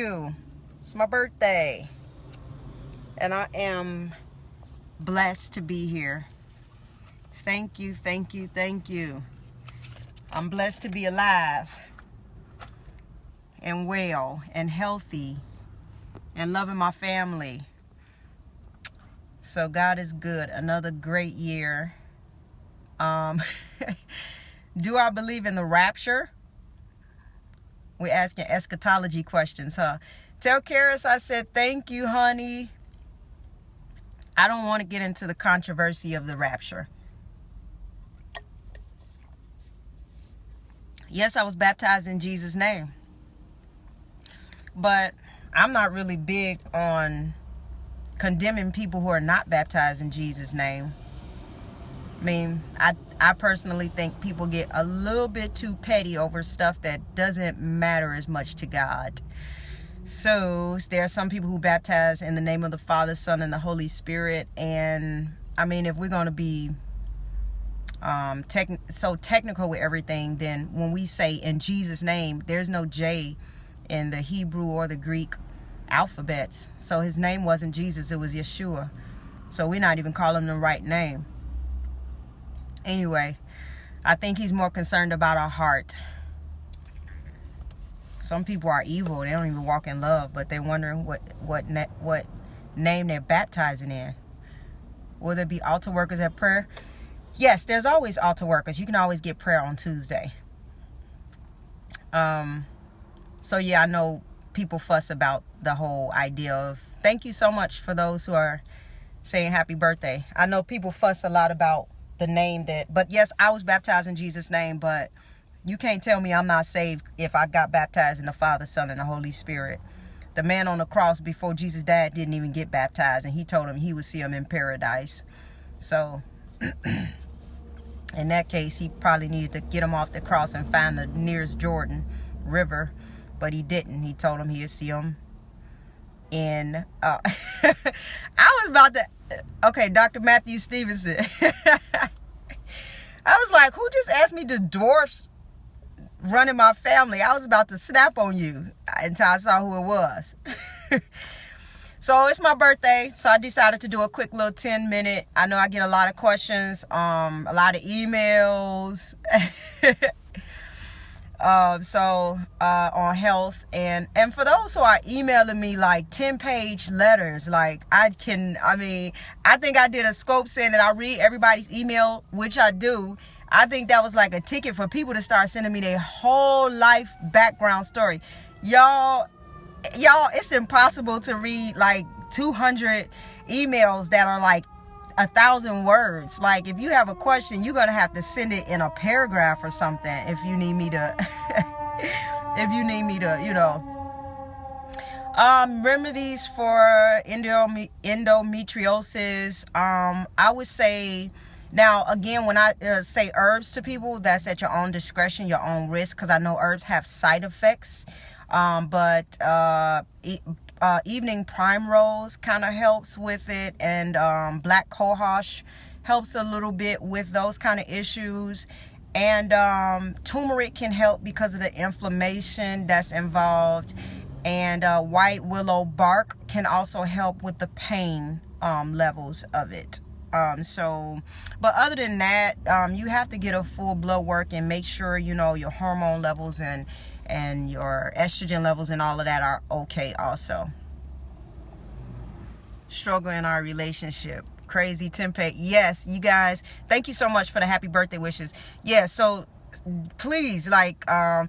It's my birthday, and I am blessed to be here. Thank you, thank you, thank you. I'm blessed to be alive and well and healthy and loving my family. So God is good. Another great year. Do I believe in the rapture? We're asking eschatology questions, huh? Tell Karis I said thank you, honey. I don't want to get into the controversy of the rapture. Yes, I was baptized in Jesus' name. But I'm not really big on condemning people who are not baptized in Jesus' name. I mean, I personally think people get a little bit too petty over stuff that doesn't matter as much to God. So there are some people who baptize in the name of the Father, Son, and the Holy Spirit. And I mean, if we're going to be so technical with everything, then when we say in Jesus' name, there's no J in the Hebrew or the Greek alphabets. So his name wasn't Jesus, it was Yeshua. So we're not even calling him the right name. Anyway, I think he's more concerned about our heart. Some people are evil. They don't even walk in love, but they're wondering what name they're baptizing in. Will there be altar workers at prayer? Yes, there's always altar workers. You can always get prayer on Tuesday. So yeah, I know people fuss about the whole idea of thank you so much for those who are saying happy birthday. I know people fuss a lot about the name but yes, I was baptized in Jesus' name, but you can't tell me I'm not saved if I got baptized in the Father, Son, and the Holy Spirit. The man on the cross before Jesus died didn't even get baptized, and he told him he would see him in paradise. So in that case, he probably needed to get him off the cross and find the nearest Jordan River, but he didn't. He told him he would see him in I was about to okay, Dr. Matthew Stevenson. I was like, who just asked me to dwarfs running my family? I was about to snap on you until I saw who it was. So it's my birthday, so I decided to do a quick little 10-minute. I know I get a lot of questions, a lot of emails. On health, and for those who are emailing me like 10-page letters, like I think I did a scope saying that I read everybody's email, which I do. I think that was like a ticket for people to start sending me their whole life background story. Y'all, it's impossible to read like 200 emails that are like 1,000 words. Like, if you have a question, you're gonna have to send it in a paragraph or something if you need me to remedies for endometriosis. I would say, now again, when I say herbs to people, that's at your own discretion, your own risk, because I know herbs have side effects. Evening primrose kind of helps with it, and black cohosh helps a little bit with those kind of issues, and turmeric can help because of the inflammation that's involved, and white willow bark can also help with the pain levels of it. But other than that, you have to get a full blood work and make sure your hormone levels and your estrogen levels and all of that are okay also. Struggle in our relationship. Crazy template. Yes, you guys, thank you so much for the happy birthday wishes. Yeah, so please, like, and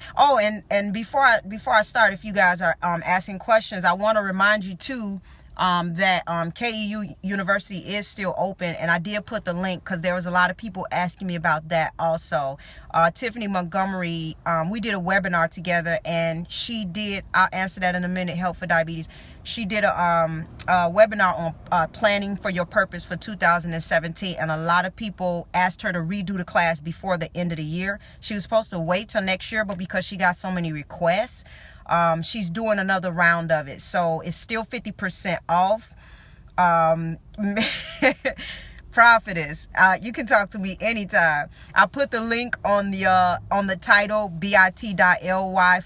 before I start, if you guys are asking questions, I want to remind you too that KEU University is still open, and I did put the link because there was a lot of people asking me about that also. Tiffany Montgomery, we did a webinar together, and she did, I'll answer that in a minute, Help for Diabetes. She did a webinar on planning for your purpose for 2017, and a lot of people asked her to redo the class before the end of the year. She was supposed to wait till next year, but because she got so many requests, she's doing another round of it. So it's still 50% off. Prophetess, you can talk to me anytime. I put the link on the title, bit.ly/my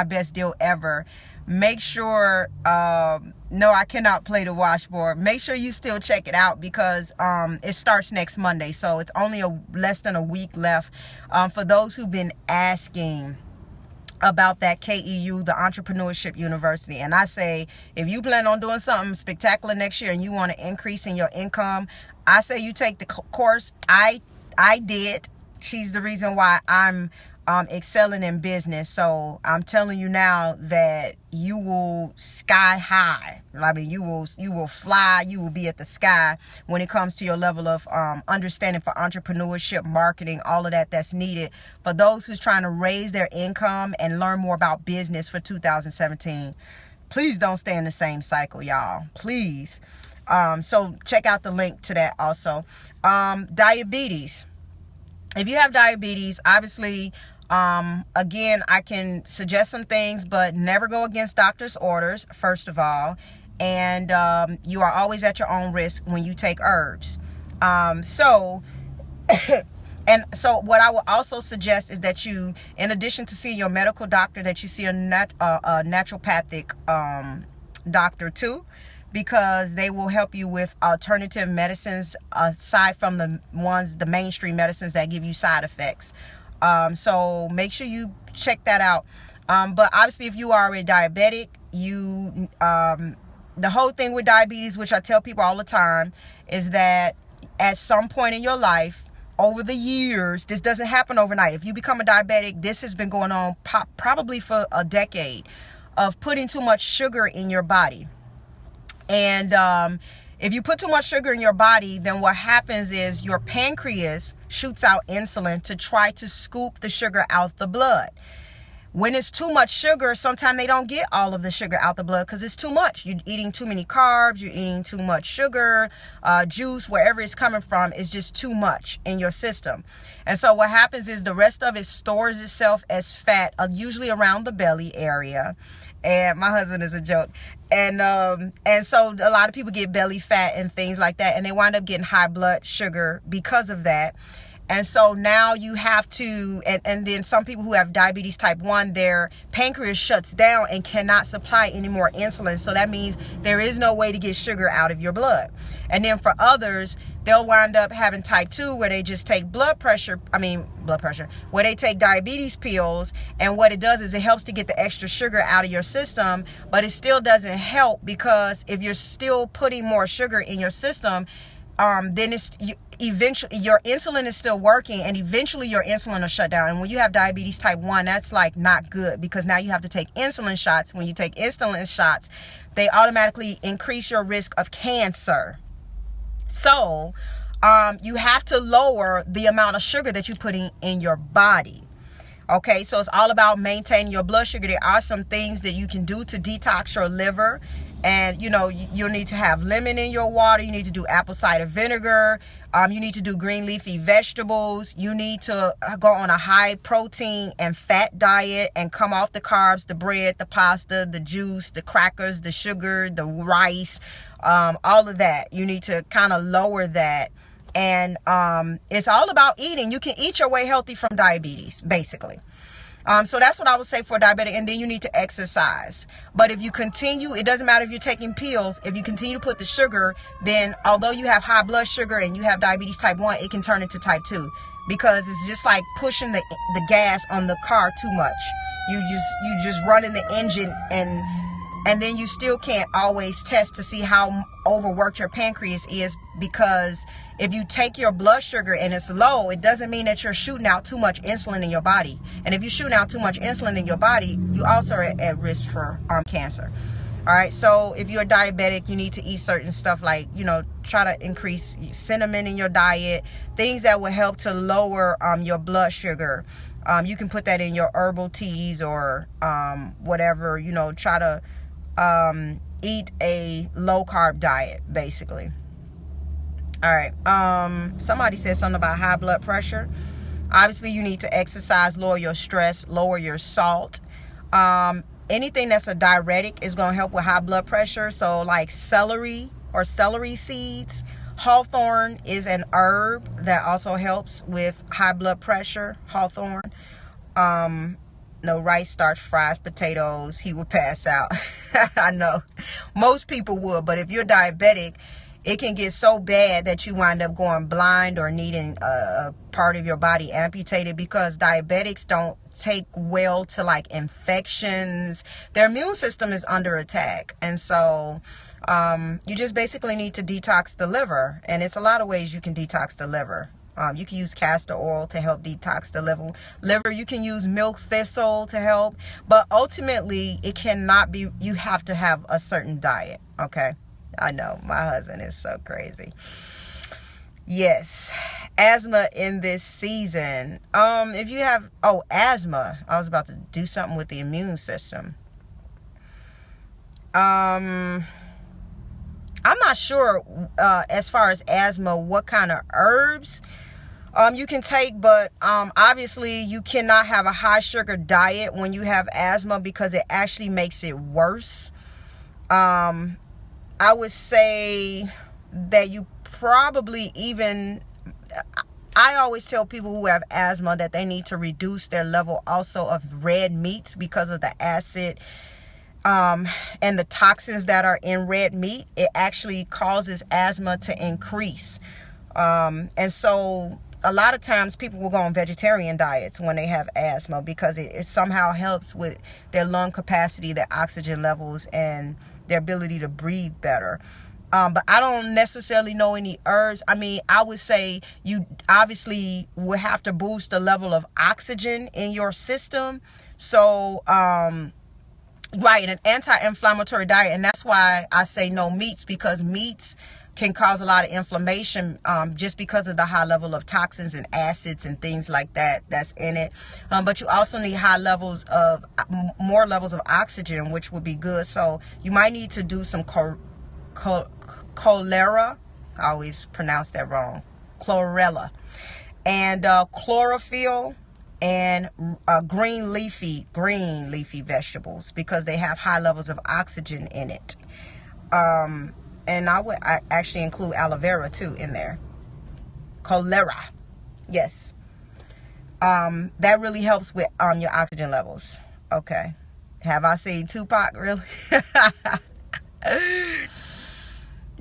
best deal ever. make sure, no, I cannot play the washboard. Make sure you still check it out, because it starts next Monday. So it's only less than a week left. For those who've been asking about that KEU, the Entrepreneurship University, and I say, if you plan on doing something spectacular next year and you want to increase in your income, I say you take the course. I did. She's the reason why I'm excelling in business. So I'm telling you now that you will sky high. I mean, you will fly. You will be at the sky when it comes to your level of understanding for entrepreneurship, marketing, all of that that's needed for those who's trying to raise their income and learn more about business for 2017. Please don't stay in the same cycle, y'all. Please. So check out the link to that also. Diabetes. If you have diabetes, obviously, again, I can suggest some things, but never go against doctor's orders, first of all. And you are always at your own risk when you take herbs. So what I will also suggest is that you, in addition to seeing your medical doctor, that you see a naturopathic doctor too, because they will help you with alternative medicines aside from the mainstream medicines that give you side effects. So make sure you check that out. But obviously, if you are already diabetic, the whole thing with diabetes, which I tell people all the time, is that at some point in your life, over the years, this doesn't happen overnight. If you become a diabetic, this has been going on probably for a decade, of putting too much sugar in your body. And if you put too much sugar in your body, then what happens is your pancreas shoots out insulin to try to scoop the sugar out the blood. When it's too much sugar, sometimes they don't get all of the sugar out the blood because it's too much. You're eating too many carbs, you're eating too much sugar, juice, wherever it's coming from, is just too much in your system. And so what happens is the rest of it stores itself as fat, usually around the belly area. And my husband is a joke. And so a lot of people get belly fat and things like that, and they wind up getting high blood sugar because of that. And so now you have to, and then some people who have diabetes type 1, their pancreas shuts down and cannot supply any more insulin. So that means there is no way to get sugar out of your blood. And then for others, they'll wind up having type 2, where they just take blood pressure, where they take diabetes pills. And what it does is it helps to get the extra sugar out of your system, but it still doesn't help, because if you're still putting more sugar in your system, then eventually your insulin is still working, and eventually your insulin will shut down. And when you have diabetes type 1, that's like not good, because now you have to take insulin shots. When you take insulin shots, they automatically increase your risk of cancer. So you have to lower the amount of sugar that you're putting in your body. Okay, so it's all about maintaining your blood sugar. There are some things that you can do to detox your liver. And, you'll need to have lemon in your water. You need to do apple cider vinegar. You need to do green leafy vegetables. You need to go on a high protein and fat diet and come off the carbs, the bread, the pasta, the juice, the crackers, the sugar, the rice, all of that. You need to kind of lower that. And it's all about eating. You can eat your way healthy from diabetes, basically. So that's what I would say for diabetic. And then you need to exercise. But if you continue, it doesn't matter if you're taking pills. If you continue to put the sugar, then although you have high blood sugar and you have diabetes type 1, it can turn into type 2. Because it's just like pushing the gas on the car too much. You just running the engine, and then you still can't always test to see how overworked your pancreas is, because if you take your blood sugar and it's low, it doesn't mean that you're shooting out too much insulin in your body. And if you're shooting out too much insulin in your body, you also are at risk for cancer. All right, so if you're diabetic, you need to eat certain stuff like, try to increase cinnamon in your diet, things that will help to lower your blood sugar. You can put that in your herbal teas or whatever, try to eat a low carb diet, basically. All right. Somebody said something about high blood pressure. Obviously, you need to exercise, lower your stress, lower your salt. Anything that's a diuretic is going to help with high blood pressure. So like celery or celery seeds. Hawthorn is an herb that also helps with high blood pressure. Hawthorn. no rice, starch, fries, potatoes, he would pass out. I know most people would, but if you're diabetic, it can get so bad that you wind up going blind or needing a part of your body amputated, because diabetics don't take well to like infections. Their immune system is under attack. And so you just basically need to detox the liver. And it's a lot of ways you can detox the liver. You can use castor oil to help detox the liver. You can use milk thistle to help. But ultimately, it cannot be, you have to have a certain diet. Okay. I know, my husband is so crazy. Yes, asthma in this season. If you have, asthma. I was about to do something with the immune system. I'm not sure as far as asthma, what kind of herbs you can take, but obviously you cannot have a high sugar diet when you have asthma, because it actually makes it worse. I would say that you probably even, I always tell people who have asthma that they need to reduce their level also of red meats, because of the acid and the toxins that are in red meat. It actually causes asthma to increase. And so a lot of times people will go on vegetarian diets when they have asthma, because it somehow helps with their lung capacity, their oxygen levels, and their ability to breathe better. But I don't necessarily know any herbs. I mean, I would say you obviously will have to boost the level of oxygen in your system. So, right, an anti-inflammatory diet. And that's why I say no meats, because meats can cause a lot of inflammation just because of the high level of toxins and acids and things like that that's in it. But you also need more levels of oxygen, which would be good. So you might need to do some cholera. I always pronounce that wrong. Chlorella. And chlorophyll, and green leafy vegetables, because they have high levels of oxygen in it. And I actually include aloe vera too in there. Cholera. Yes. That really helps with your oxygen levels. Okay. Have I seen Tupac, really?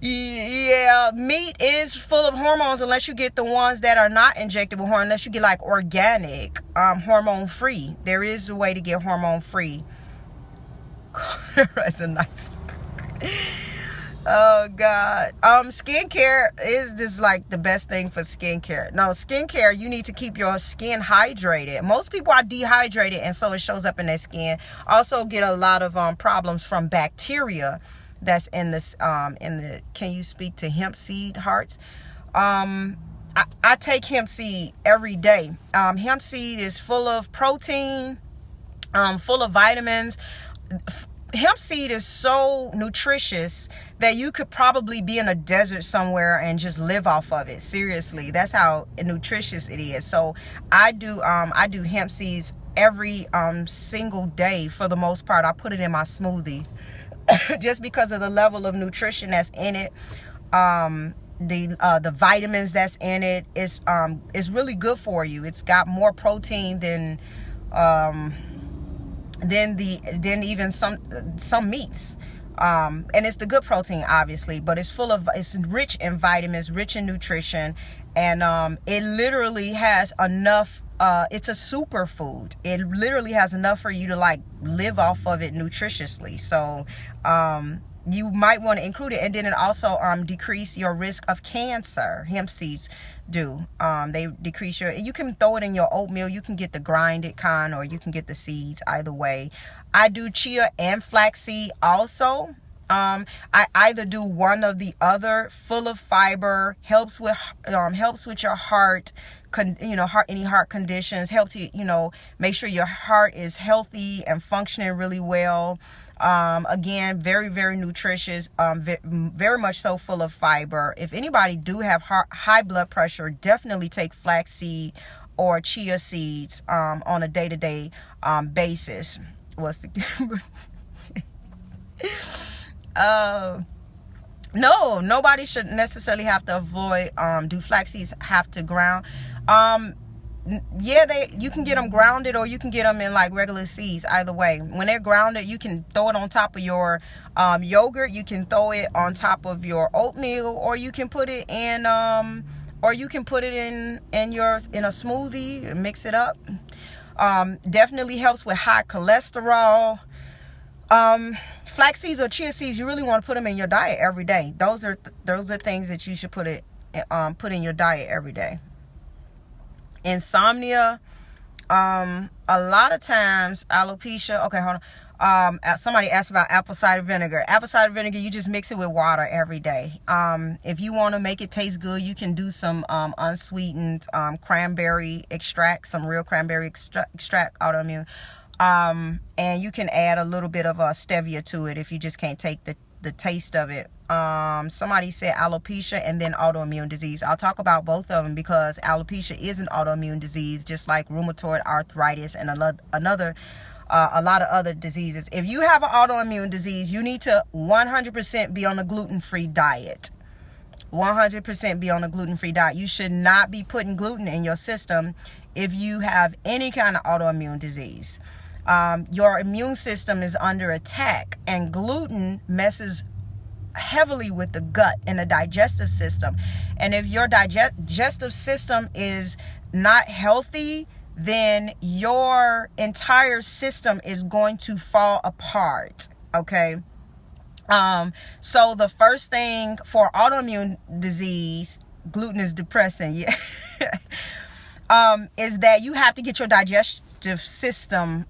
Yeah, meat is full of hormones, unless you get the ones that are not injectable hormone, unless you get like organic, hormone free. There is a way to get hormone free. That's a nice. Oh God. Skincare is just like the best thing for skincare. No, skincare, you need to keep your skin hydrated. Most people are dehydrated, and so it shows up in their skin. Also get a lot of problems from bacteria that's in this can you speak to hemp seed hearts? I take hemp seed every day. Hemp seed is full of protein, full of vitamins. Hemp seed is so nutritious that you could probably be in a desert somewhere and just live off of it. Seriously, that's how nutritious it is. So I do hemp seeds every single day for the most part. I put it in my smoothie just because of the level of nutrition that's in it. The vitamins that's in it is really good for you. It's got more protein than even some meats, and it's the good protein, obviously, but it's rich in vitamins, rich in nutrition, and it literally has enough. It's a superfood. It literally has enough for you to like live off of it nutritiously. So you might want to include it. And then it also decrease your risk of cancer. Hemp seeds do. They decrease you can throw it in your oatmeal. You can get the grinded kind, or you can get the seeds. Either way, I do chia and flaxseed also. I either do one or the other. Full of fiber, helps with your heart, any heart conditions, helps you, make sure your heart is healthy and functioning really well. Again, very, very nutritious, very much so full of fiber. If anybody do have high blood pressure, definitely take flaxseed or chia seeds on a day-to-day basis. What's the no, nobody should necessarily have to avoid do flax seeds have to ground. yeah, you can get them grounded, or you can get them in like regular seeds. Either way, when they're grounded, you can throw it on top of your yogurt. You can throw it on top of your oatmeal, or you can put it in in a smoothie and mix it up. Definitely helps with high cholesterol. Flax seeds or chia seeds, you really want to put them in your diet every day. Those are things that you should put in your diet every day. Insomnia, a lot of times alopecia. Okay, hold on. Somebody asked about apple cider vinegar. Apple cider vinegar, you just mix it with water every day. If you want to make it taste good, you can do some unsweetened cranberry extract, some real cranberry extract, autoimmune. And you can add a little bit of stevia to it if you just can't take the taste of it. Somebody said alopecia and then autoimmune disease. I'll talk about both of them because alopecia is an autoimmune disease, just like rheumatoid arthritis and a lot of other diseases. If you have an autoimmune disease, you need to 100% be on a gluten-free diet. 100% be on a gluten-free diet. You should not be putting gluten in your system if you have any kind of autoimmune disease. Your immune system is under attack, and gluten messes heavily with the gut and the digestive system. And if your digestive system is not healthy, then your entire system is going to fall apart. Okay. So the first thing for autoimmune disease, gluten is depressing. Yeah. Is that you have to get your digestive system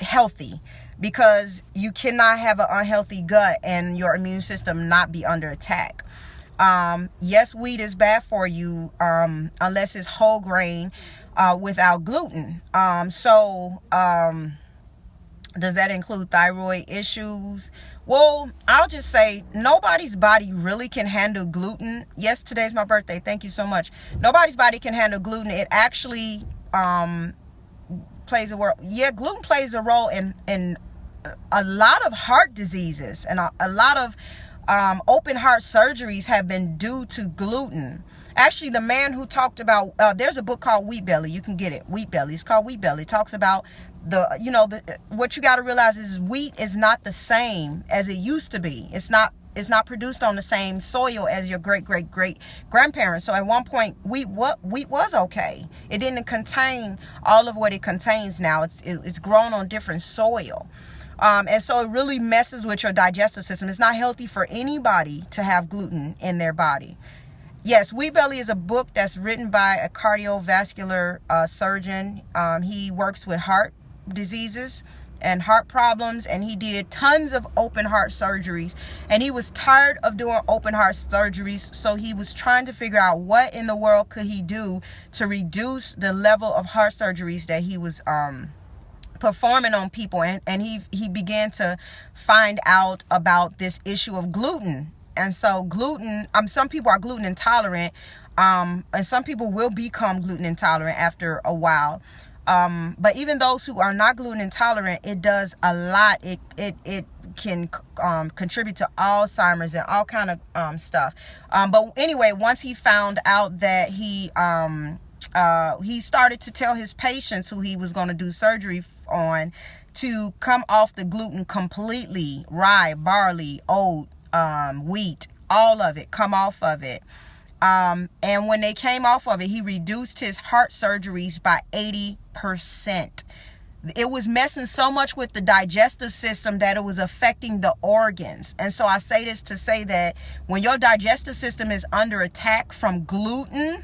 healthy, because you cannot have an unhealthy gut and your immune system not be under attack. Yes, wheat is bad for you unless it's whole grain without gluten. Does that include thyroid issues? Well, I'll just say nobody's body really can handle gluten. Yes, today's my birthday. Thank you so much. Nobody's body can handle gluten. It actually plays a role. Yeah, gluten plays a role in a lot of heart diseases, and a lot of open heart surgeries have been due to gluten. Actually, the man who talked about, there's a book called Wheat Belly. You can get it. Wheat Belly. It's called Wheat Belly. It talks about what you got to realize is wheat is not the same as it used to be. It's not produced on the same soil as your great grandparents. So at one point, wheat was okay. It didn't contain all of what it contains now. It's grown on different soil. And so it really messes with your digestive system. It's not healthy for anybody to have gluten in their body. Yes, Wheat Belly is a book that's written by a cardiovascular surgeon. He works with heart diseases and heart problems, and he did tons of open heart surgeries, and he was tired of doing open heart surgeries, so he was trying to figure out what in the world could he do to reduce the level of heart surgeries that he was performing on people. And he began to find out about this issue of gluten. And so gluten, some people are gluten intolerant, and some people will become gluten intolerant after a while. But even those who are not gluten intolerant, it does a lot. It can contribute to Alzheimer's and all kind of stuff. But anyway, once he found out that he started to tell his patients who he was going to do surgery on to come off the gluten completely. Rye, barley, oat, wheat, all of it, come off of it. And when they came off of it, he reduced his heart surgeries by 80%. It was messing so much with the digestive system that it was affecting the organs. And so I say this to say that when your digestive system is under attack from gluten,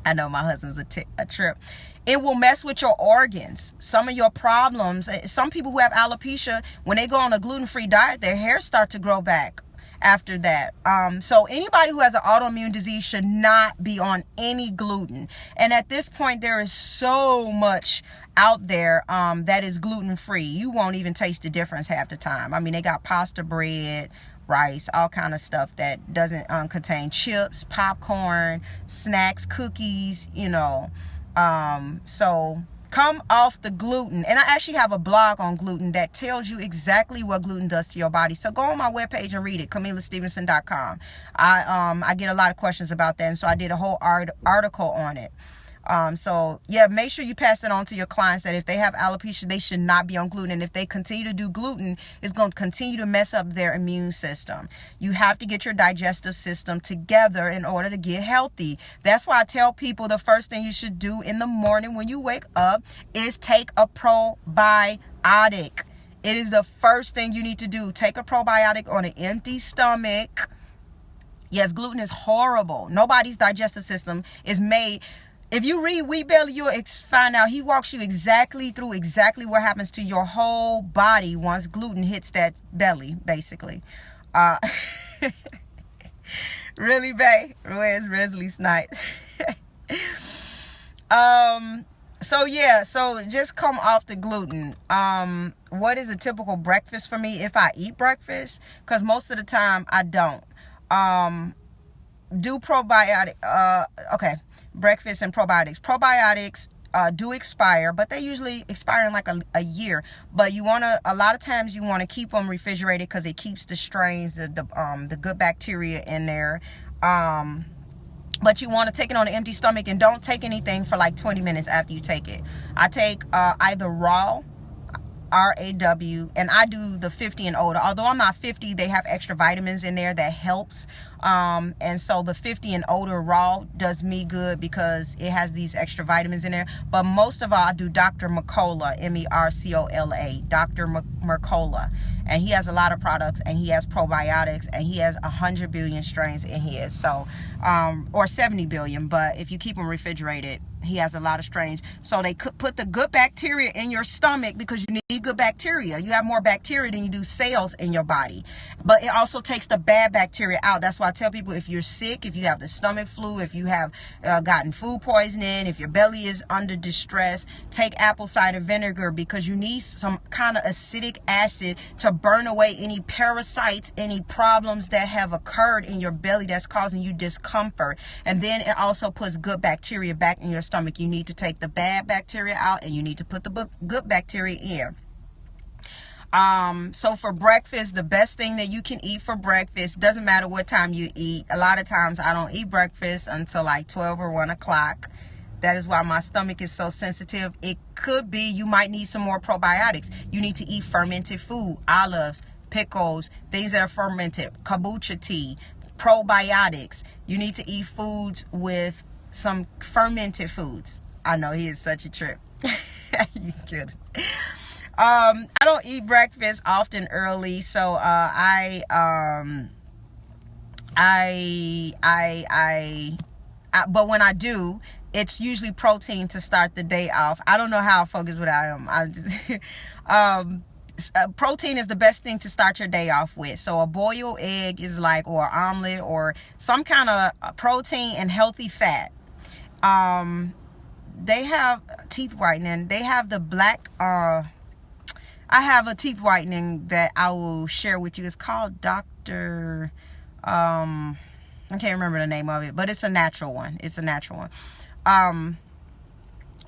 I know my husband's a trip, it will mess with your organs. Some of your problems, some people who have alopecia, when they go on a gluten-free diet, their hair start to grow back after that. So anybody who has an autoimmune disease should not be on any gluten. And at this point, there is so much out there that is gluten-free. You won't even taste the difference half the time. I mean, they got pasta bread, rice, all kind of stuff that doesn't contain chips, popcorn, snacks, cookies, so come off the gluten. And I actually have a blog on gluten that tells you exactly what gluten does to your body. So go on my webpage and read it, KamilahStevenson.com. I get a lot of questions about that, and so I did a whole article on it. So yeah, make sure you pass it on to your clients that if they have alopecia, they should not be on gluten. And if they continue to do gluten, it's going to continue to mess up their immune system. You have to get your digestive system together in order to get healthy. That's why I tell people the first thing you should do in the morning when you wake up is take a probiotic. It is the first thing you need to do. Take a probiotic on an empty stomach. Yes, gluten is horrible. Nobody's digestive system is made. If you read Wheat Belly, you'll find out he walks you exactly through exactly what happens to your whole body once gluten hits that belly, basically. Really, babe? Where's Risley Snipes? So yeah, so just come off the gluten. What is a typical breakfast for me if I eat breakfast? Because most of the time I don't. Do probiotic, okay, breakfast and probiotics. Probiotics do expire, but they usually expire in like a year. But you want to, a lot of times you want to keep them refrigerated because it keeps the strains, the good bacteria in there. But you want to take it on an empty stomach, and don't take anything for like 20 minutes after you take it. I take either raw, RAW, and I do the 50 and older. Although I'm not 50, they have extra vitamins in there that helps. And so the 50 and older raw does me good because it has these extra vitamins in there. But most of all, I do Dr. Mercola, M-E-R-C-O-L-A, Dr. Mercola. And he has a lot of products, and he has probiotics, and he has 100 billion strains in his. So, or 70 billion, but if you keep them refrigerated, he has a lot of strains. So they could put the good bacteria in your stomach because you need good bacteria. You have more bacteria than you do cells in your body. But it also takes the bad bacteria out. That's why I tell people, if you're sick, if you have the stomach flu, if you have gotten food poisoning, if your belly is under distress, take apple cider vinegar, because you need some kind of acidic acid to burn away any parasites, any problems that have occurred in your belly that's causing you discomfort. And then it also puts good bacteria back in your stomach. You need to take the bad bacteria out, and you need to put the good bacteria in. So for breakfast, the best thing that you can eat for breakfast, doesn't matter what time you eat. A lot of times I don't eat breakfast until like 12 or 1 o'clock. That is why my stomach is so sensitive. It could be you might need some more probiotics. You need to eat fermented food, olives, pickles, things that are fermented, kombucha tea, probiotics. You need to eat foods with some fermented foods. I know he is such a trip. You kidding? I don't eat breakfast often early, so but when I do, it's usually protein to start the day off. I don't know how focused what I am. I just protein is the best thing to start your day off with. So a boiled egg is like, or omelet, or some kind of protein and healthy fat. They have teeth whitening. They have the black, I have a teeth whitening that I will share with you. It's called Dr. I can't remember the name of it, but it's a natural one. It's a natural one.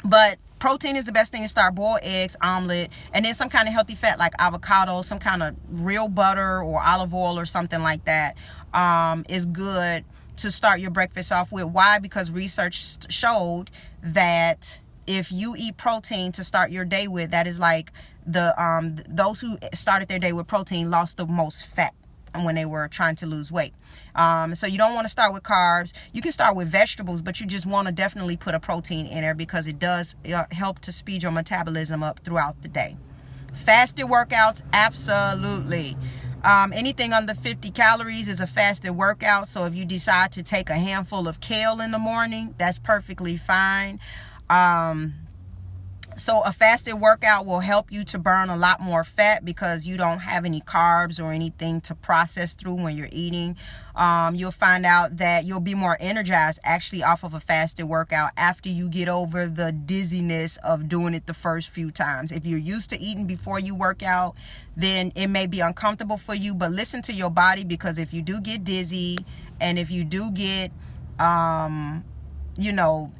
But protein is the best thing to start. Boiled eggs, omelet, and then some kind of healthy fat like avocado, some kind of real butter or olive oil or something like that is good to start your breakfast off with. Why? Because research showed that if you eat protein to start your day with, that is like those who started their day with protein lost the most fat when they were trying to lose weight. So you don't want to start with carbs. You can start with vegetables, but you just want to definitely put a protein in there because it does help to speed your metabolism up throughout the day. Fasted workouts, absolutely. Anything under 50 calories is a fasted workout. So if you decide to take a handful of kale in the morning, that's perfectly fine. So a fasted workout will help you to burn a lot more fat because you don't have any carbs or anything to process through when you're eating. You'll find out that you'll be more energized actually off of a fasted workout after you get over the dizziness of doing it the first few times. If you're used to eating before you work out, then it may be uncomfortable for you, but listen to your body, because if you do get dizzy and if you do get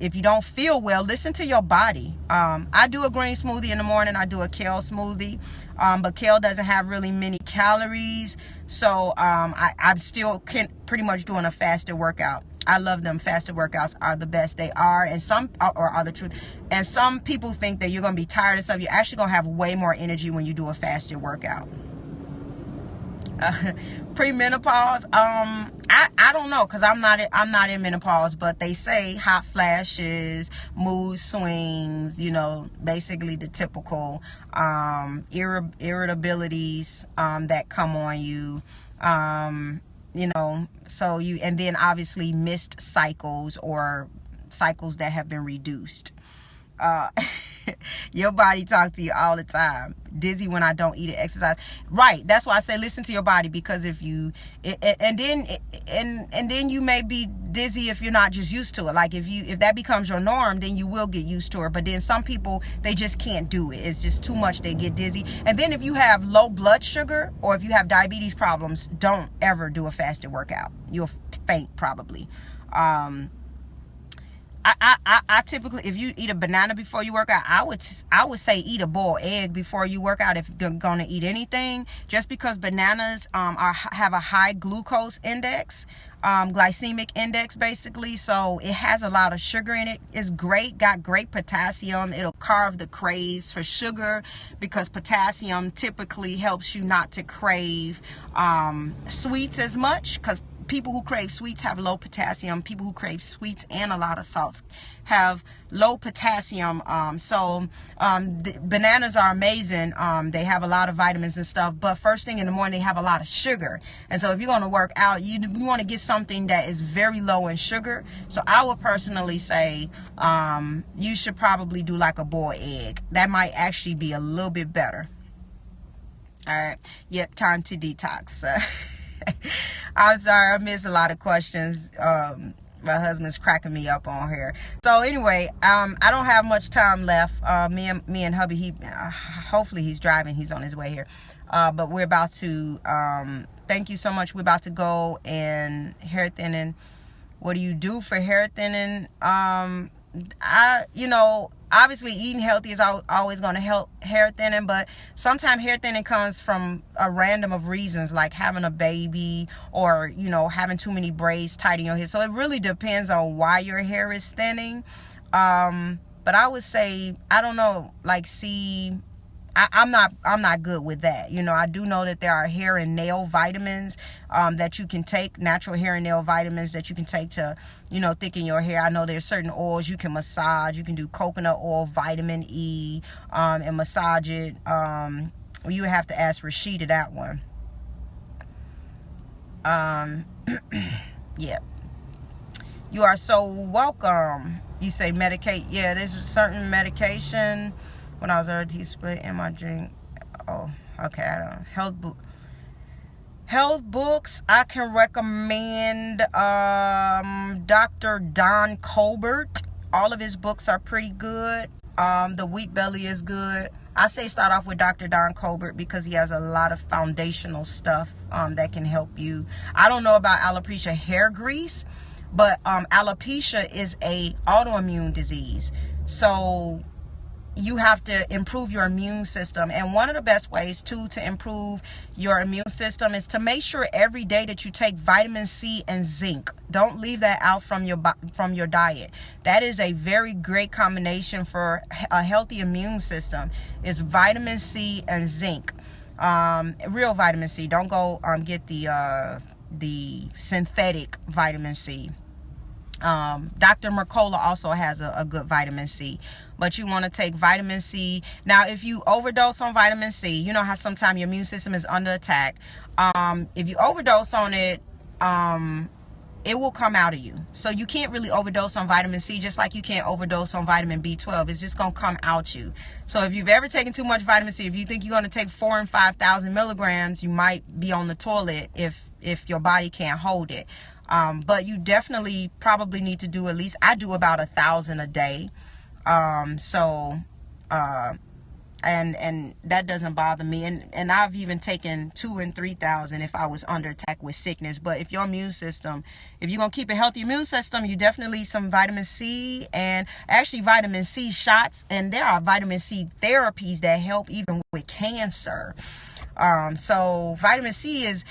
if you don't feel well, listen to your body. I do a green smoothie in the morning. I do a kale smoothie, but kale doesn't have really many calories. So I'm still pretty much doing a fasted workout. I love them. Fasted workouts are the best. They are, and some are the truth. And some people think that you're going to be tired and stuff. You're actually going to have way more energy when you do a fasted workout. Premenopause, I don't know, because I'm not in menopause, but they say hot flashes, mood swings, you know, basically the typical irritabilities that come on you, you know, so you, and then obviously missed cycles or cycles that have been reduced. Your body talks to you all the time. Dizzy when I don't eat or exercise. Right. That's why I say listen to your body, because if you and then you may be dizzy if you're not just used to it. Like if that becomes your norm, then you will get used to it. But then some people, they just can't do it. It's just too much. They get dizzy. And then if you have low blood sugar or if you have diabetes problems, don't ever do a fasted workout. You'll faint probably. I typically, if you eat a banana before you work out, I would say eat a boiled egg before you work out if you're gonna eat anything. Just because bananas have a high glucose index, glycemic index basically, so it has a lot of sugar in it. It's great, got great potassium. It'll carve the craves for sugar, because potassium typically helps you not to crave sweets as much, because people who crave sweets have low potassium. People who crave sweets and a lot of salts have low potassium. Bananas are amazing. They have a lot of vitamins and stuff, but first thing in the morning they have a lot of sugar. And so if you're going to work out, you want to get something that is very low in sugar. So I would personally say you should probably do like a boiled egg. That might actually be a little bit better. All right. Yep. Time to detox. I'm sorry, I missed a lot of questions. My husband's cracking me up on here. So anyway, I don't have much time left. Me and hubby, hopefully he's driving. He's on his way here. But we're about to, thank you so much. We're about to go and hair thinning. What do you do for hair thinning? Obviously eating healthy is always going to help hair thinning, but sometimes hair thinning comes from a random of reasons, like having a baby or, having too many braids tied in your hair. So it really depends on why your hair is thinning. But I would say, I don't know, like, I'm not good with that. I do know that there are hair and nail vitamins that you can take, natural hair and nail vitamins that you can take to, thicken your hair. I know there's certain oils you can massage. You can do coconut oil, vitamin E, and massage it. You would have to ask Rashida that one. Yeah. You are so welcome. You say medicate. Yeah, there's a certain medication. When I was already split in my drink. Oh, okay. I don't know. Health books. I can recommend Dr. Don Colbert. All of his books are pretty good. The Wheat Belly is good. I say start off with Dr. Don Colbert because he has a lot of foundational stuff that can help you. I don't know about alopecia hair grease, but alopecia is a autoimmune disease. So you have to improve your immune system, and one of the best ways to improve your immune system is to make sure every day that you take vitamin C and zinc. Don't leave that out from your diet. That is a very great combination for a healthy immune system. It's vitamin C and zinc, real vitamin C. Don't go get the synthetic vitamin C. Dr. Mercola also has a good vitamin C, but you want to take vitamin C. Now, if you overdose on vitamin C, you know how sometimes your immune system is under attack. If you overdose on it, it will come out of you. So you can't really overdose on vitamin C, just like you can't overdose on vitamin B12. It's just going to come out you. So if you've ever taken too much vitamin C, if you think you're going to take 4,000 and 5,000 milligrams, you might be on the toilet if your body can't hold it. But you definitely probably need to do at least, I do about 1,000 a day. And that doesn't bother me. And I've even taken 2,000 and 3,000 if I was under attack with sickness. But if your immune system, if you're going to keep a healthy immune system, you definitely need some vitamin C, and actually vitamin C shots. And there are vitamin C therapies that help even with cancer. So vitamin C is,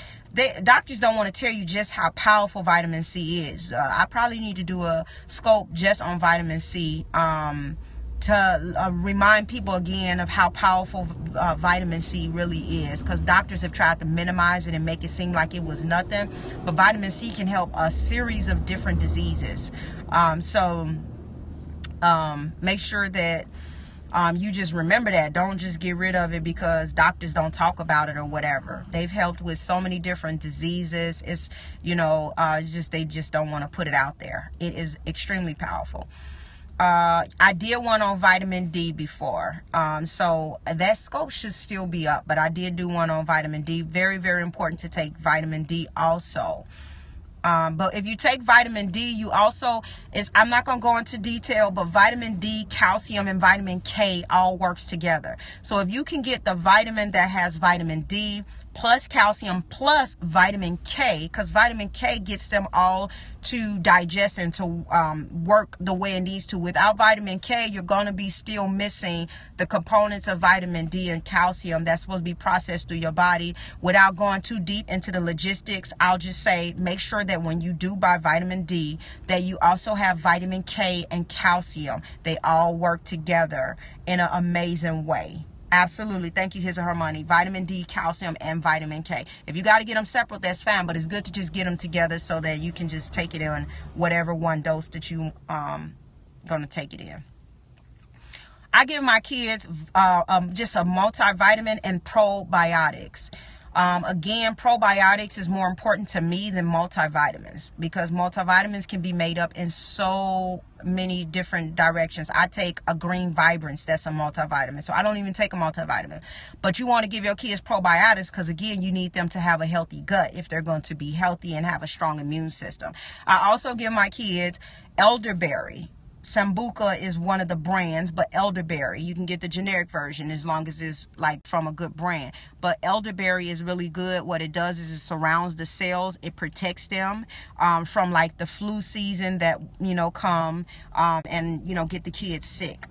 doctors don't want to tell you just how powerful vitamin C is. I probably need to do a scope just on vitamin C, to remind people again of how powerful vitamin C really is, because doctors have tried to minimize it and make it seem like it was nothing, but vitamin C can help a series of different diseases. Make sure that you just remember that. Don't just get rid of it because doctors don't talk about it or whatever. They've helped with so many different diseases. It's, they just don't want to put it out there. It is extremely powerful. I did one on vitamin D before, so that scope should still be up, but I did do one on vitamin D. Very, very important to take vitamin D also. But if you take vitamin D, you also, I'm not going to go into detail, but vitamin D, calcium, and vitamin K all works together. So if you can get the vitamin that has vitamin D plus calcium plus vitamin K, because vitamin K gets them all to digest and to work the way it needs to. Without vitamin K, you're going to be still missing the components of vitamin D and calcium that's supposed to be processed through your body. Without going too deep into the logistics, I'll just say make sure that when you do buy vitamin D, that you also have vitamin K and calcium. They all work together in an amazing way. Absolutely. Thank you. His or her money. Vitamin D, calcium, and vitamin K. If you got to get them separate, that's fine, but it's good to just get them together so that you can just take it in whatever one dose that you going to take it in. I give my kids just a multivitamin and probiotics. Again, probiotics is more important to me than multivitamins, because multivitamins can be made up in so many different directions. I take a green vibrance, that's a multivitamin, so I don't even take a multivitamin. But you want to give your kids probiotics because, again, you need them to have a healthy gut if they're going to be healthy and have a strong immune system. I also give my kids elderberry. Sambuca is one of the brands, but elderberry, you can get the generic version as long as it's like from a good brand. But elderberry is really good. What it does is it surrounds the cells. It protects them from like the flu season that, come and, get the kids sick.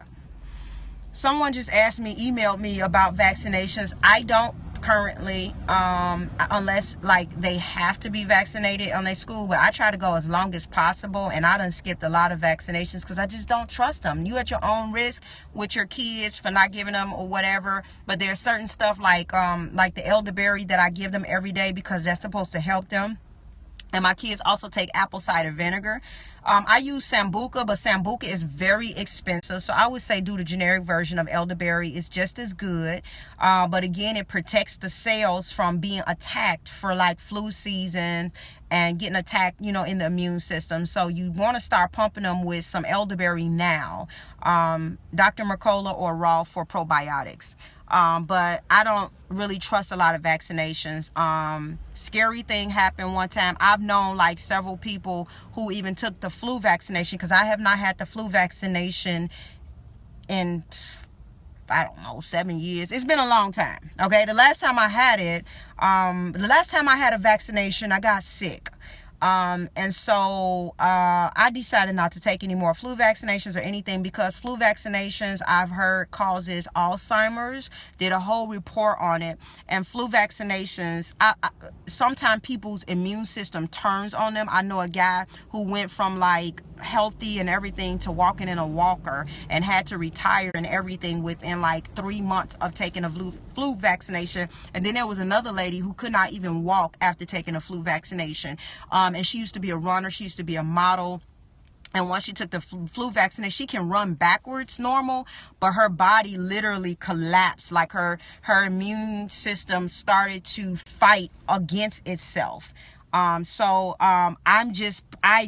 Someone just emailed me about vaccinations. I don't currently, unless like they have to be vaccinated on their school, but I try to go as long as possible, and I done skipped a lot of vaccinations because I just don't trust them. You at your own risk with your kids for not giving them or whatever, but there's certain stuff like the elderberry that I give them every day because that's supposed to help them. And my kids also take apple cider vinegar. I use Sambuca, but Sambuca is very expensive. So I would say do the generic version of elderberry. It's just as good. But again, it protects the cells from being attacked for like flu season and getting attacked, in the immune system. So you want to start pumping them with some elderberry now. Dr. Mercola or raw for probiotics. But I don't really trust a lot of vaccinations. Scary thing happened one time. I've known like several people who even took the flu vaccination, because I have not had the flu vaccination in, 7 years. It's been a long time. Okay. The last time I had it, the last time I had a vaccination, I got sick. And so I decided not to take any more flu vaccinations or anything, because flu vaccinations, I've heard, causes Alzheimer's. Did a whole report on it. And flu vaccinations, sometimes people's immune system turns on them. I know a guy who went from like healthy and everything to walking in a walker and had to retire and everything within like 3 months of taking a flu vaccination. And then there was another lady who could not even walk after taking a flu vaccination. And she used to be a runner. She used to be a model. And once she took the flu vaccination, she can run backwards normal, but her body literally collapsed. Like her immune system started to fight against itself. I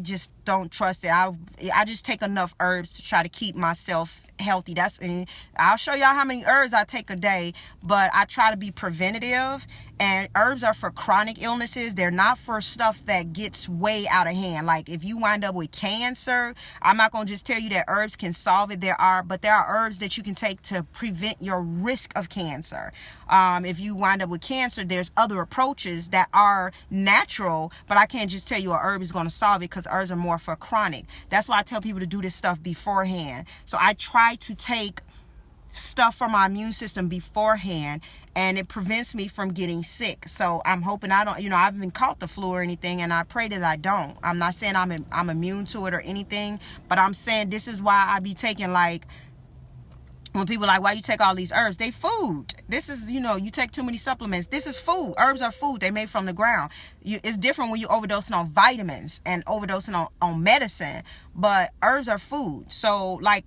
just don't trust it. I just take enough herbs to try to keep myself healthy. And I'll show y'all how many herbs I take a day, but I try to be preventative. And herbs are for chronic illnesses. They're not for stuff that gets way out of hand. Like if you wind up with cancer, I'm not going to just tell you that herbs can solve it. There are herbs that you can take to prevent your risk of cancer. If you wind up with cancer, there's other approaches that are natural, but I can't just tell you a herb is going to solve it, because herbs are more for chronic. That's why I tell people to do this stuff beforehand. So I try to take stuff for my immune system beforehand, and it prevents me from getting sick. So I'm hoping I don't, I haven't caught the flu or anything, and I pray that I don't. I'm not saying I'm immune to it or anything, but I'm saying this is why I be taking, like, when people are like, why you take all these herbs? They food. This is, you take too many supplements. This is food. Herbs are food. They made from the ground. It's different when you're overdosing on vitamins and overdosing on medicine, but herbs are food. So, like,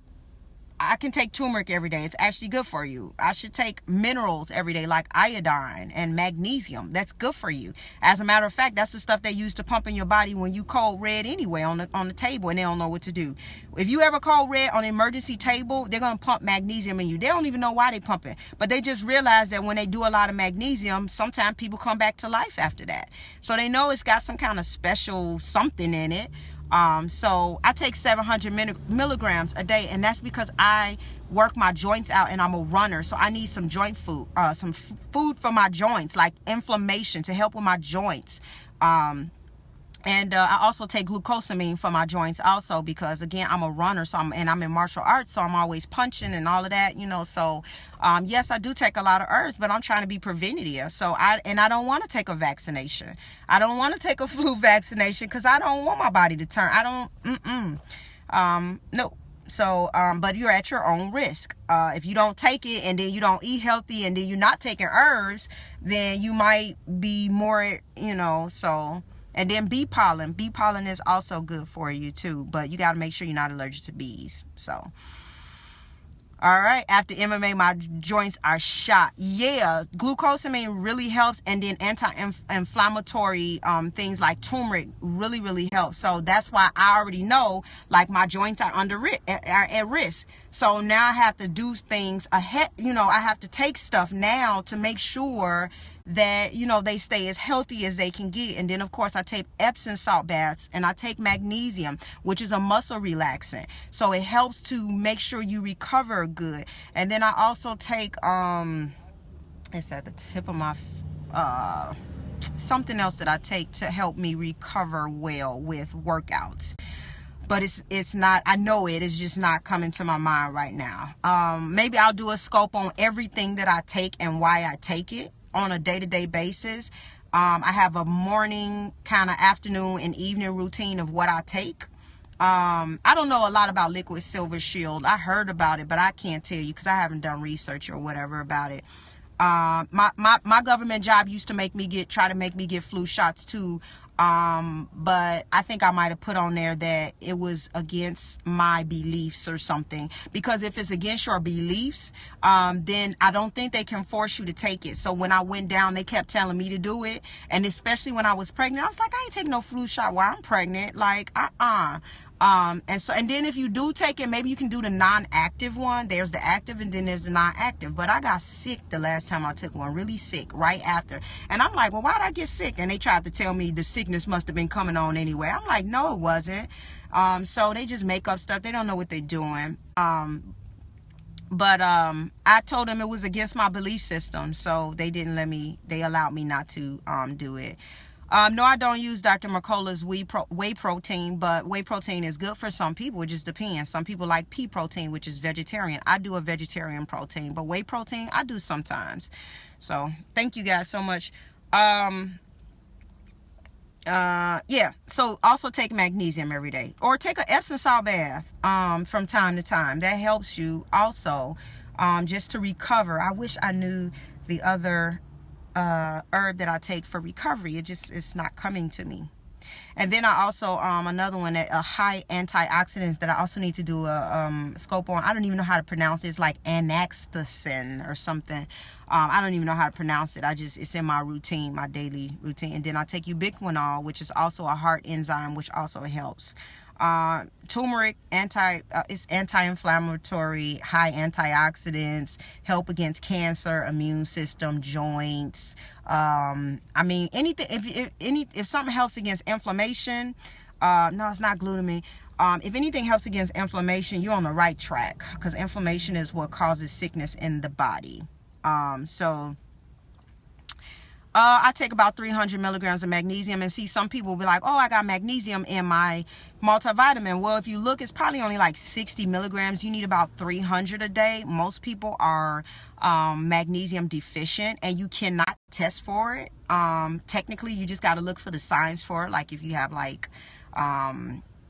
I can take turmeric every day. It's actually good for you. I should take minerals every day, like iodine and magnesium. That's good for you. As a matter of fact, that's the stuff they use to pump in your body when you cold red anyway on the table, and they don't know what to do. If you ever cold red on an emergency table, they're going to pump magnesium in you. They don't even know why they pump it, but they just realize that when they do a lot of magnesium, sometimes people come back to life after that. So they know it's got some kind of special something in it. So I take 700 milligrams a day, and that's because I work my joints out and I'm a runner. So I need some joint food, some food for my joints, like inflammation, to help with my joints. And I also take glucosamine for my joints also, because again, I'm a runner, so I'm in martial arts, so I'm always punching and all of that, so yes, I do take a lot of herbs, but I'm trying to be preventative. So I don't want to take a vaccination. I don't want to take a flu vaccination because I don't want my body to turn. No. So, but you're at your own risk. If you don't take it and then you don't eat healthy and then you're not taking herbs, then you might be more, so. And then bee pollen. Bee pollen is also good for you too, but you got to make sure you're not allergic to bees. So, all right. After MMA, my joints are shot. Yeah, glucosamine really helps, and then anti-inflammatory things like turmeric really, really helps. So that's why I already know, like, my joints are at risk. So now I have to do things ahead. I have to take stuff now to make sure that they stay as healthy as they can get. And then of course I take Epsom salt baths, and I take magnesium, which is a muscle relaxant, so it helps to make sure you recover good. And then I also take it's at the tip of my something else that I take to help me recover well with workouts, but it's not, I know it's just not coming to my mind right now. Maybe I'll do a scope on everything that I take and why I take it on a day-to-day basis. I have a morning, kind of afternoon and evening routine of what I take. I don't know a lot about liquid silver shield. I heard about it, but I can't tell you because I haven't done research or whatever about it. My government job used to try to make me get flu shots too. But I think I might have put on there that it was against my beliefs or something, because if it's against your beliefs, then I don't think they can force you to take it. So when I went down, they kept telling me to do it. And especially when I was pregnant, I was like, I ain't taking no flu shot while I'm pregnant. Like, and then if you do take it, maybe you can do the non-active one. There's the active and then there's the non-active. But I got sick the last time I took one, really sick, right after. And I'm like, well, why did I get sick? And they tried to tell me the sickness must have been coming on anyway. I'm like, no, it wasn't. So they just make up stuff. They don't know what they're doing. But I told them it was against my belief system. So they allowed me not to do it. No, I don't use Dr. Mercola's whey protein, but whey protein is good for some people. It just depends. Some people like pea protein, which is vegetarian. I do a vegetarian protein, but whey protein, I do sometimes. So thank you guys so much. Yeah, so also take magnesium every day, or take an Epsom salt bath from time to time. That helps you also just to recover. I wish I knew the other herb that I take for recovery. It's not coming to me. And then I also another one, a high antioxidants that I also need to do a scope on. I don't even know how to pronounce it. It's like anaxtacin or something. I don't even know how to pronounce it. It's in my routine, my daily routine. And then I take ubiquinol, which is also a heart enzyme, which also helps. Turmeric, it's anti-inflammatory, high antioxidants, help against cancer, immune system, joints. I mean, anything, if something helps against inflammation, no, it's not glutamine. If anything helps against inflammation, you're on the right track, because inflammation is what causes sickness in the body. I take about 300 milligrams of magnesium. And see, some people will be like, oh, I got magnesium in my multivitamin. Well, if you look, it's probably only like 60 milligrams. You need about 300 a day. Most people are magnesium deficient, and you cannot test for it. Technically, you just got to look for the signs for it. Like if you have like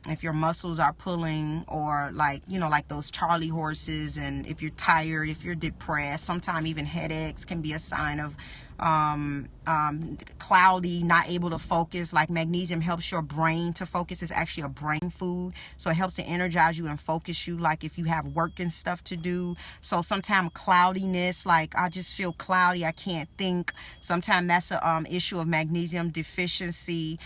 if your muscles are pulling, or like, you know, like those Charlie horses, and if you're tired, if you're depressed, sometimes even headaches can be a sign of cloudy, not able to focus. Like magnesium helps your brain to focus. It's actually a brain food, so it helps to energize you and focus you, like if you have work and stuff to do. So sometimes cloudiness, like I just feel cloudy, I can't think, sometimes that's a issue of magnesium deficiency.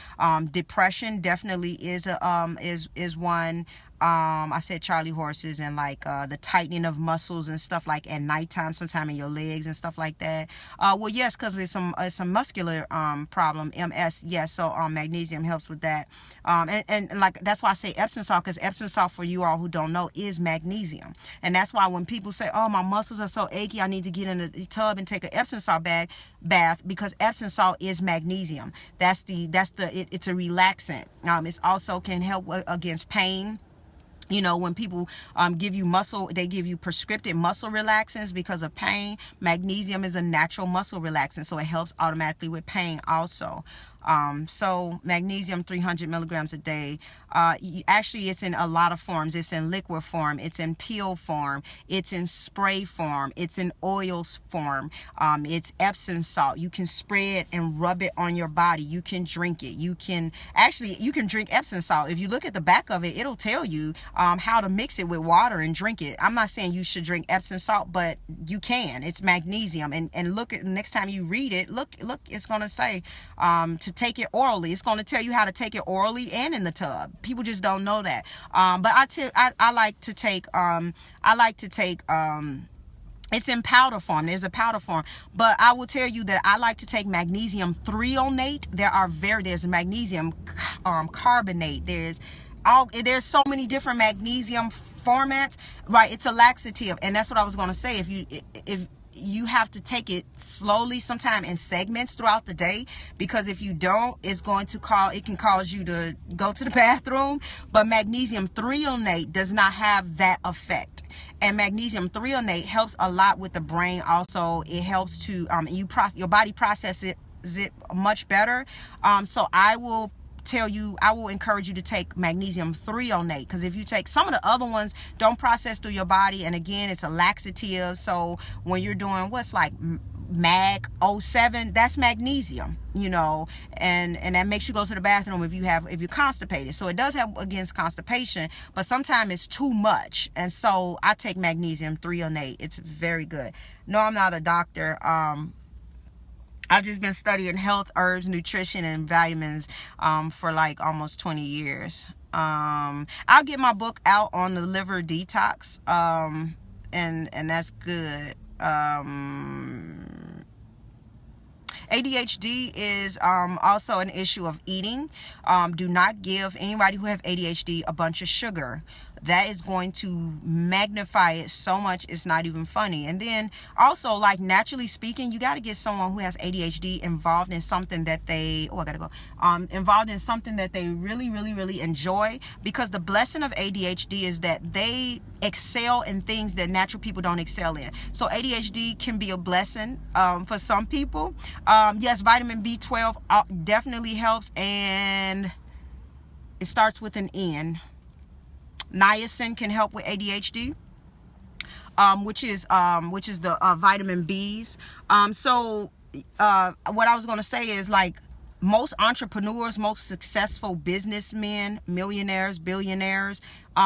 Depression definitely is a is one. I said Charlie horses, and like the tightening of muscles and stuff, like at nighttime, sometime in your legs and stuff like that. Well, yes, because it's a muscular problem, MS. Yes, so magnesium helps with that. And like that's why I say Epsom salt, because Epsom salt, for you all who don't know, is magnesium. And that's why when people say, oh, my muscles are so achy, I need to get in the tub and take an Epsom salt bath, because Epsom salt is magnesium. It's a relaxant. It also can help against pain. You know, when people give you prescriptive muscle relaxants because of pain, magnesium is a natural muscle relaxant, so it helps automatically with pain also. So magnesium 300 milligrams a day. Actually, it's in a lot of forms. It's in liquid form, it's in pill form, it's in spray form, it's in oils form. It's Epsom salt. You can spray it and rub it on your body. You can drink it. You can drink Epsom salt. If you look at the back of it, it'll tell you how to mix it with water and drink it. I'm not saying you should drink Epsom salt, but you can. It's magnesium. And look at next time you read it, look, it's going to say to take it orally. It's going to tell you how to take it orally and in the tub. People just don't know that. But I like to take it's in powder form. There's a powder form, but I will tell you that I like to take magnesium threonate. There's magnesium carbonate. There's so many different magnesium formats, right? It's a laxative, and that's what I was going to say. If you have to take it slowly, sometime in segments throughout the day, because if you don't, it can cause you to go to the bathroom. But magnesium threonate does not have that effect. And magnesium threonate helps a lot with the brain also. It helps to your body processes it much better. So I will encourage you to take magnesium threonate, because if you take some of the other ones, don't process through your body, and again, it's a laxative. So when you're doing what's like Mag 07, that's magnesium, you know, and that makes you go to the bathroom if you're constipated. So it does help against constipation, but sometimes it's too much, and so I take magnesium threonate. It's very good. No, I'm not a doctor. I've just been studying health, herbs, nutrition, and vitamins for like almost 20 years. I'll get my book out on the liver detox, and that's good. ADHD is also an issue of eating. Do not give anybody who have ADHD a bunch of sugar. That is going to magnify it so much it's not even funny. And then also, like, naturally speaking, you got to get someone who has ADHD involved in something that they involved in something that they really, really, really enjoy, because the blessing of ADHD is that they excel in things that natural people don't excel in. So ADHD can be a blessing for some people. Yes, vitamin B12 definitely helps, and it starts with an N. Niacin can help with ADHD, which is the vitamin B's. So what I was going to say is, like, most entrepreneurs, most successful businessmen, millionaires, billionaires,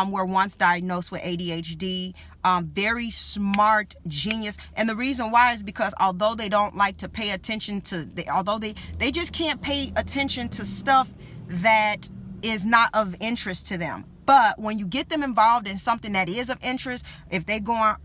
were once diagnosed with ADHD. Very smart, genius. And the reason why is because although they don't like to pay attention to, they just can't pay attention to stuff that is not of interest to them. But when you get them involved in something that is of interest, if they go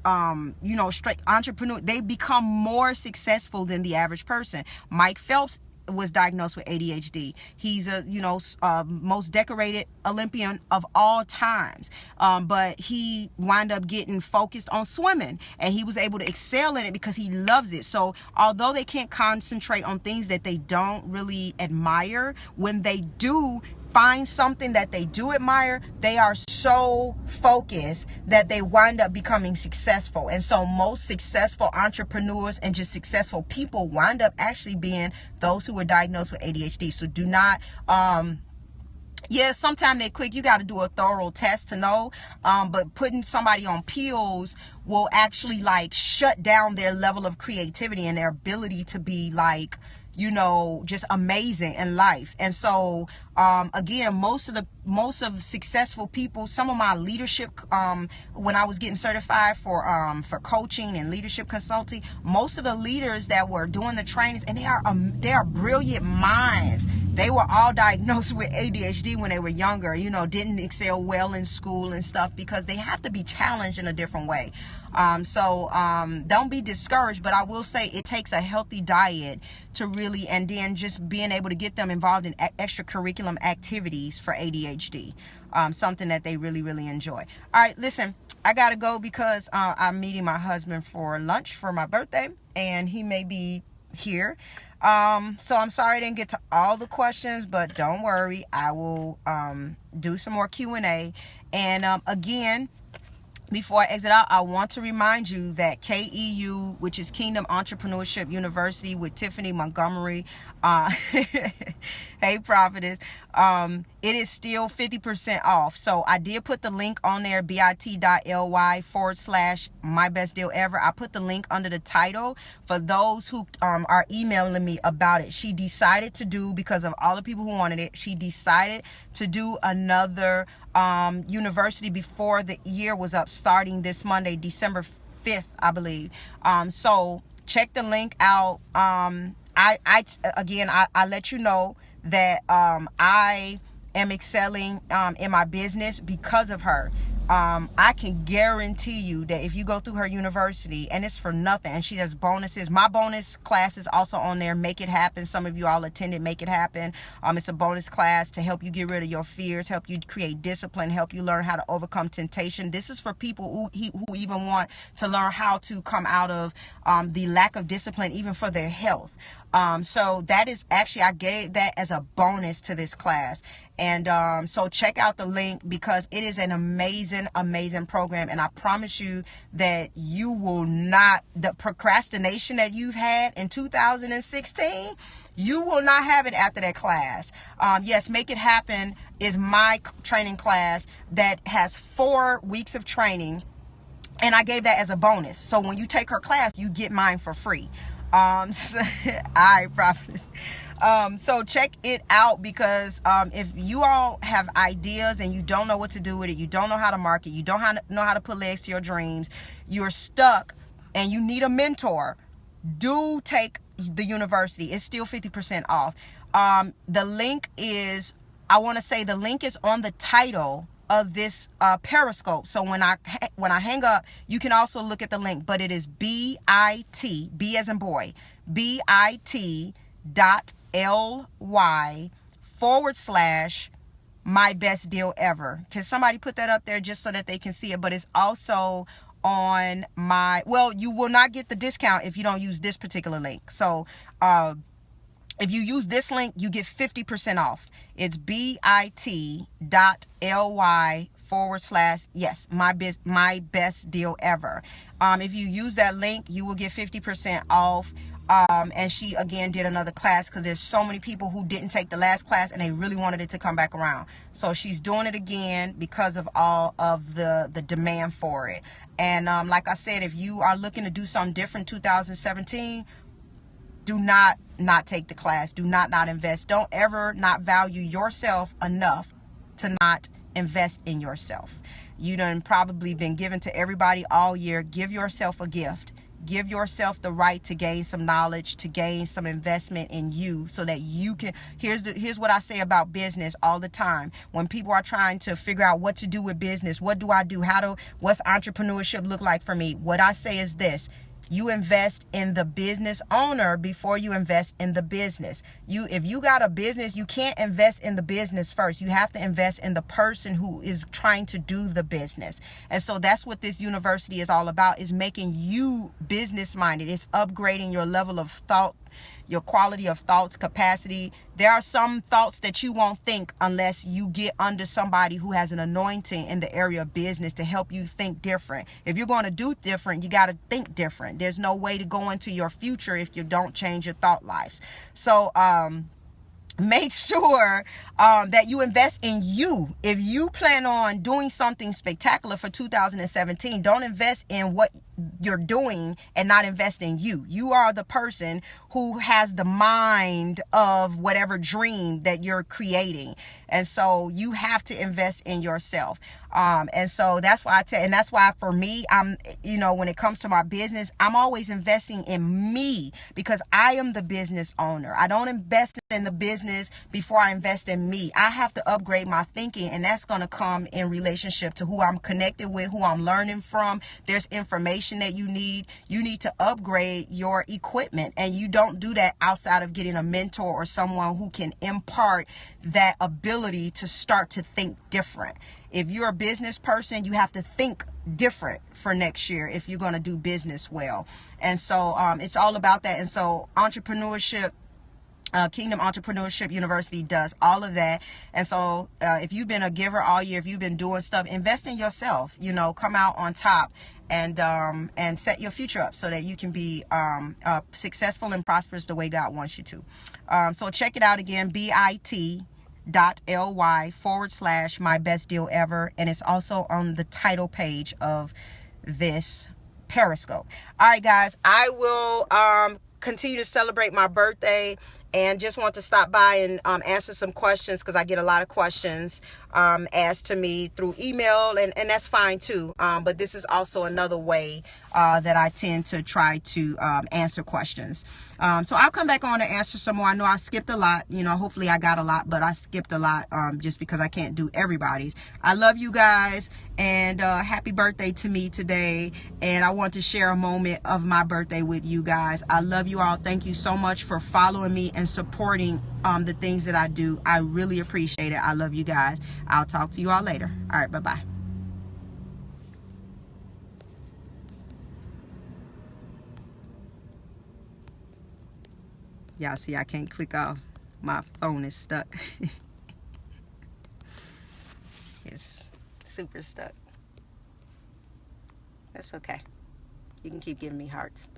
straight entrepreneur, they become more successful than the average person. Mike Phelps was diagnosed with ADHD. He's a, you know, most decorated Olympian of all times. But he wound up getting focused on swimming, and he was able to excel in it because he loves it. So although they can't concentrate on things that they don't really admire, when they do find something that they do admire, they are so focused that they wind up becoming successful. And so most successful entrepreneurs and just successful people wind up actually being those who were diagnosed with ADHD. So do not, yeah, sometimes they're quick. You got to do a thorough test to know. But putting somebody on pills will actually like shut down their level of creativity and their ability to be like, you know, just amazing in life. And so again, most of successful people, some of my leadership, when I was getting certified for coaching and leadership consulting, most of the leaders that were doing the trainings, and they are brilliant minds. They were all diagnosed with ADHD when they were younger, you know, didn't excel well in school and stuff because they have to be challenged in a different way. So don't be discouraged, but I will say it takes a healthy diet to really, and then just being able to get them involved in extracurricular activities for ADHD, something that they really, really enjoy. All right, listen, I gotta go because I'm meeting my husband for lunch for my birthday, and he may be here. So I'm sorry I didn't get to all the questions, but don't worry, I will do some more Q&A. And again, before I exit out, I want to remind you that KEU, which is Kingdom Entrepreneurship University with Tiffany Montgomery, hey prophetess, it is still 50% off. So I did put the link on there, bit.ly/mybestdealever. I put the link under the title for those who are emailing me about it. She decided to do, because of all the people who wanted it, she decided to do another university before the year was up, starting this Monday, December 5th, I believe. So check the link out. I let you know that I am excelling in my business because of her. I can guarantee you that if you go through her university, and it's for nothing, and she has bonuses. My bonus class is also on there, Make It Happen. Some of you all attended Make It Happen. It's a bonus class to help you get rid of your fears, help you create discipline, help you learn how to overcome temptation. This is for people who even want to learn how to come out of the lack of discipline, even for their health. So that is actually, I gave that as a bonus to this class. And so check out the link, because it is an amazing program. And I promise you that you will not, the procrastination that you've had in 2016, you will not have it after that class. Yes, Make It Happen is my training class that has 4 weeks of training. And I gave that as a bonus. So when you take her class, you get mine for free. All right, prophetess. So check it out, because if you all have ideas and you don't know what to do with it, you don't know how to market, you don't know how to put legs to your dreams, you're stuck and you need a mentor, do take the university. It's still 50% off. The link is, I want to say the link is on the title of this Periscope. So when I hang up, you can also look at the link, but it is B as in boy, bit.ly/my best deal ever. Can somebody put that up there just so that they can see it? But it's also on my, well, you will not get the discount if you don't use this particular link. So if you use this link, you get 50% off. It's bit.ly/ yes, my best deal ever. If you use that link, you will get 50% off. And she again did another class, because there's so many people who didn't take the last class and they really wanted it to come back around. So she's doing it again because of all of the demand for it. And like I said, if you are looking to do something different 2017, do not take the class. Do not invest. Don't ever not value yourself enough to not invest in yourself. You done probably been given to everybody all year. Give yourself a gift. Give yourself the right to gain some knowledge, to gain some investment in you, so that you can, here's what I say about business all the time. When people are trying to figure out what to do with business, what do I do? What's entrepreneurship look like for me? What I say is this: You invest in the business owner before you invest in the business. If you got a business, you can't invest in the business first. You have to invest in the person who is trying to do the business. And so that's what this university is all about, is making you business minded. It's upgrading your level of thought, your quality of thoughts, capacity. There are some thoughts that you won't think unless you get under somebody who has an anointing in the area of business to help you think different. If you're going to do different, you got to think different. There's no way to go into your future if you don't change your thought lives. So, make sure that you invest in you. If you plan on doing something spectacular for 2017, don't invest in what you're doing and not invest in you. You are the person who has the mind of whatever dream that you're creating. And so you have to invest in yourself. And so that's why and that's why for me, when it comes to my business, I'm always investing in me, because I am the business owner. I don't invest in the business before I invest in me. I have to upgrade my thinking, and that's going to come in relationship to who I'm connected with, who I'm learning from. There's information that you need to upgrade your equipment, and you don't do that outside of getting a mentor or someone who can impart that ability to start to think different. If you're a business person, you have to think different for next year if you're going to do business well. And so it's all about that. And so entrepreneurship, Kingdom Entrepreneurship University does all of that. And so if you've been a giver all year, if you've been doing stuff, invest in yourself, come out on top and set your future up so that you can be successful and prosperous the way God wants you to. So check it out again, bit.ly/my best deal ever. And it's also on the title page of this Periscope. All right, guys, I will continue to celebrate my birthday, and just want to stop by and answer some questions, because I get a lot of questions asked to me through email, and that's fine too. But this is also another way that I tend to try to answer questions. So I'll come back on and answer some more. I know I skipped a lot. Hopefully I got a lot, but I skipped a lot just because I can't do everybody's. I love you guys, and happy birthday to me today. And I want to share a moment of my birthday with you guys. I love you all. Thank you so much for following me and supporting the things that I do. I really appreciate it. I love you guys. I'll talk to you all later. All right, bye-bye. Y'all see I can't click off. My phone is stuck. It's super stuck. That's okay. You can keep giving me hearts.